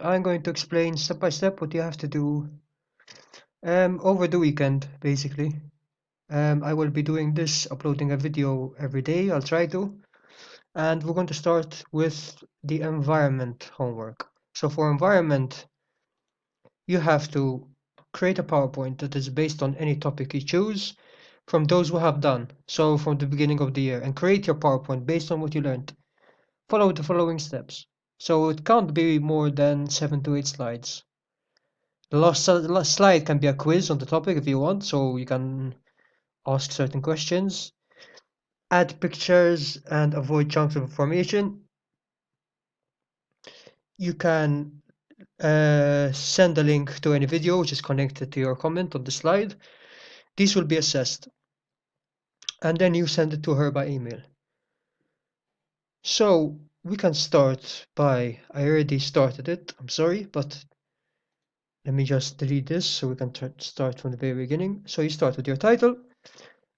I'm going to explain step by step what you have to do over the weekend, basically. I will be doing this, uploading a video every day, I'll try to. And we're going to start with the environment homework. So for environment, you have to create a PowerPoint that is based on any topic you choose from those who have done, so from the beginning of the year, and create your PowerPoint based on what you learned. Follow the following steps. So it can't be more than 7 to 8 slides. The last slide can be a quiz on the topic if you want, so you can ask certain questions, add pictures, and avoid chunks of information. You can send a link to any video which is connected to your comment on the slide. These will be assessed, and then you send it to her by email. So we can start by, I already started it, I'm sorry, but let me just delete this so we can start from the very beginning. So you start with your title,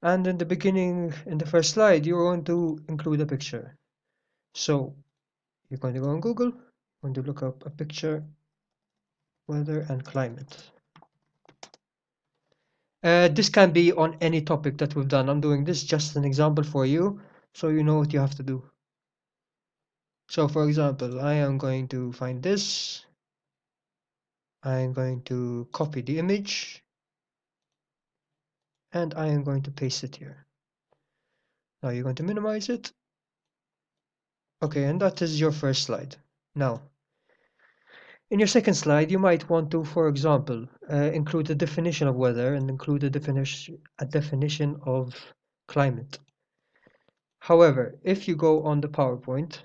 and in the beginning, in the first slide, you're going to include a picture. So you're going to go on Google, going to look up a picture, weather and climate. This can be on any topic that we've done. I'm doing this just an example for you, so you know what you have to do. So for example, I am going to find this. I'm going to copy the image, and I am going to paste it here. Now you're going to minimize it. Okay, and that is your first slide. Now, in your second slide, you might want to, for example, include a definition of weather and include a definition of climate. However, if you go on the PowerPoint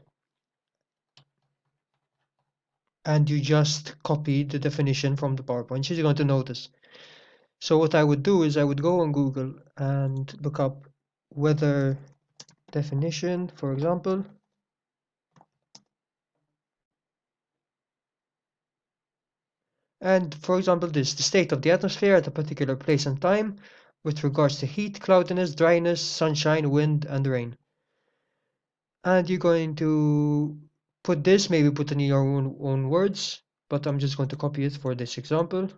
and you just copy the definition from the PowerPoint, you're going to notice. So what I would do is I would go on Google and look up weather definition, for example. And for example, this, the state of the atmosphere at a particular place and time with regards to heat, cloudiness, dryness, sunshine, wind, and rain. And you're going to put this, maybe put in your own words, but I'm just going to copy it for this example.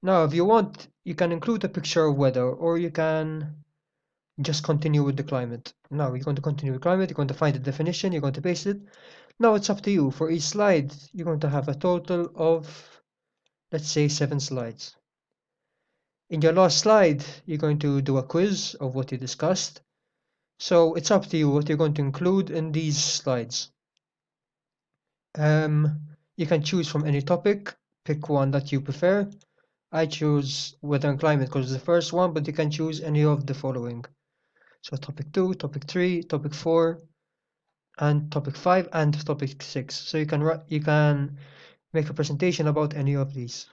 Now, if you want, you can include a picture of weather, or you can just continue with the climate. Now, you're going to continue with climate, you're going to find the definition, you're going to paste it. Now, it's up to you. For each slide, you're going to have a total of, let's say, 7 slides. In your last slide, you're going to do a quiz of what you discussed. So it's up to you what you're going to include in these slides. You can choose from any topic, pick one that you prefer. I choose weather and climate because it's the first one, but you can choose any of the following. So topic 2, topic 3, topic 4, and topic 5, and topic 6. So you can make a presentation about any of these.